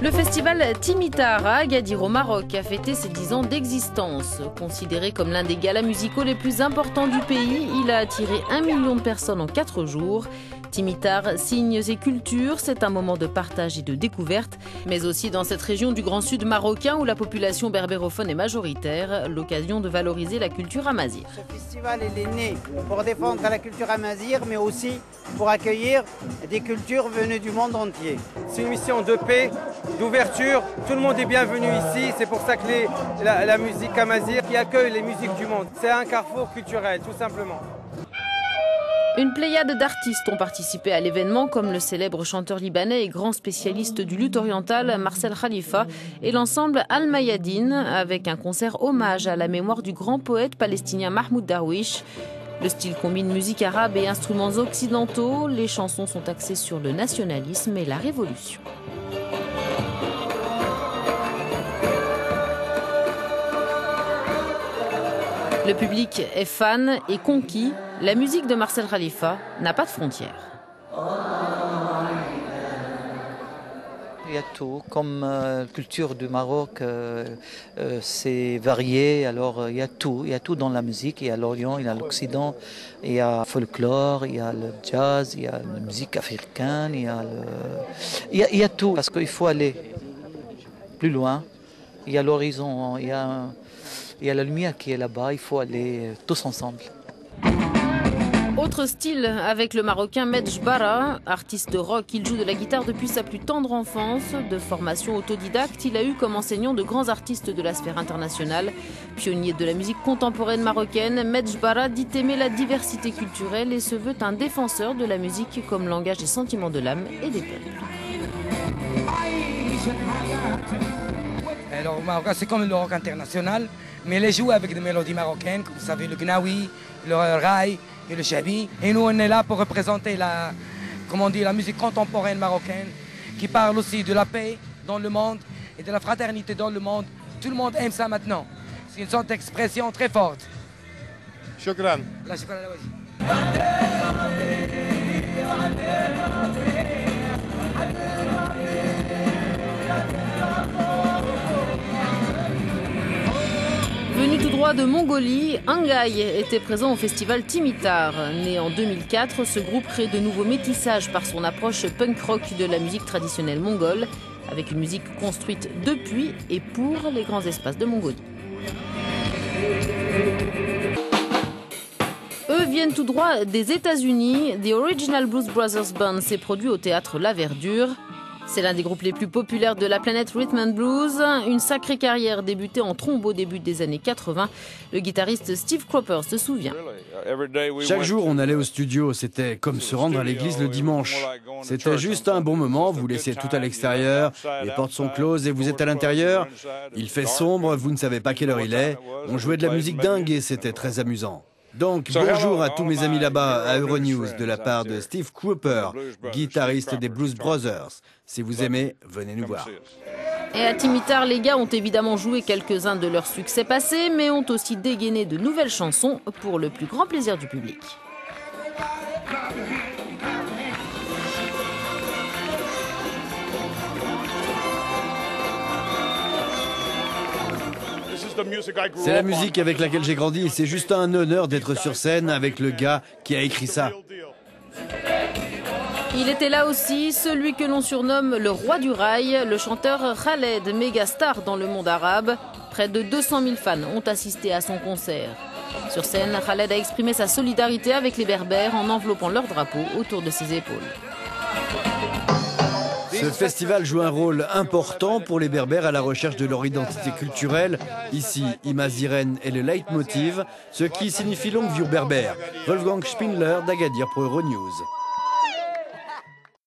Le festival Timitar à Agadir au Maroc a fêté ses 10 ans d'existence. Considéré comme l'un des galas musicaux les plus importants du pays, il a attiré 1 million de personnes en 4 jours. Timitar, signes et cultures, c'est un moment de partage et de découverte, mais aussi dans cette région du Grand Sud marocain où la population berbérophone est majoritaire, l'occasion de valoriser la culture amazigh. Ce festival il est né pour défendre la culture amazigh, mais aussi pour accueillir des cultures venues du monde entier. C'est une mission de paix, d'ouverture, tout le monde est bienvenu ici, c'est pour ça que la musique amazigh qui accueille les musiques du monde. C'est un carrefour culturel, tout simplement. Une pléiade d'artistes ont participé à l'événement, comme le célèbre chanteur libanais et grand spécialiste du luth oriental Marcel Khalifa et l'ensemble Al-Mayadine, avec un concert hommage à la mémoire du grand poète palestinien Mahmoud Darwish. Le style combine musique arabe et instruments occidentaux. Les chansons sont axées sur le nationalisme et la révolution. Le public est fan et conquis. La musique de Marcel Khalifa n'a pas de frontières. Il y a tout, comme la culture du Maroc, c'est varié, alors il y a tout dans la musique. Il y a l'Orient, il y a l'Occident, il y a le folklore, il y a le jazz, il y a la musique africaine, il y a tout, parce qu'il faut aller plus loin. Il y a l'horizon, il y a la lumière qui est là-bas, il faut aller tous ensemble. Autre style avec le Marocain Medj Bara, artiste de rock. Il joue de la guitare depuis sa plus tendre enfance. De formation autodidacte, il a eu comme enseignant de grands artistes de la sphère internationale. Pionnier de la musique contemporaine marocaine, Medj Bara dit aimer la diversité culturelle et se veut un défenseur de la musique comme langage des sentiments de l'âme et des peuples. Alors, au Maroc, c'est comme le rock international, mais les joue avec des mélodies marocaines, comme vous savez, le gnawi, le raï et le chabi. Et nous, on est là pour représenter la musique contemporaine marocaine, qui parle aussi de la paix dans le monde et de la fraternité dans le monde. Tout le monde aime ça maintenant. C'est une sorte d'expression très forte. Shukran. La shukran ala wajhi. Venu tout droit de Mongolie, Angay était présent au festival Timitar. Né en 2004, ce groupe crée de nouveaux métissages par son approche punk rock de la musique traditionnelle mongole, avec une musique construite depuis et pour les grands espaces de Mongolie. Eux viennent tout droit des États-Unis. The Original Blues Brothers Band s'est produit au théâtre La Verdure. C'est l'un des groupes les plus populaires de la planète Rhythm and Blues. Une sacrée carrière débutée en trombe au début des années 80. Le guitariste Steve Cropper se souvient. Chaque jour, on allait au studio. C'était comme se rendre à l'église le dimanche. C'était juste un bon moment. Vous laissez tout à l'extérieur. Les portes sont closes et vous êtes à l'intérieur. Il fait sombre. Vous ne savez pas quelle heure il est. On jouait de la musique dingue et c'était très amusant. Donc, bonjour à tous mes amis là-bas à Euronews de la part de Steve Cropper, guitariste des Blues Brothers. Si vous aimez, venez nous voir. Et à Timitar, les gars ont évidemment joué quelques-uns de leurs succès passés, mais ont aussi dégainé de nouvelles chansons pour le plus grand plaisir du public. C'est la musique avec laquelle j'ai grandi et c'est juste un honneur d'être sur scène avec le gars qui a écrit ça. Il était là aussi, celui que l'on surnomme le roi du rail, le chanteur Khaled, méga star dans le monde arabe. Près de 200 000 fans ont assisté à son concert. Sur scène, Khaled a exprimé sa solidarité avec les Berbères en enveloppant leur drapeau autour de ses épaules. Ce festival joue un rôle important pour les Berbères à la recherche de leur identité culturelle. Ici, Imaziren est le leitmotiv, ce qui signifie longue vie aux Berbères. Wolfgang Spindler d'Agadir pour Euronews.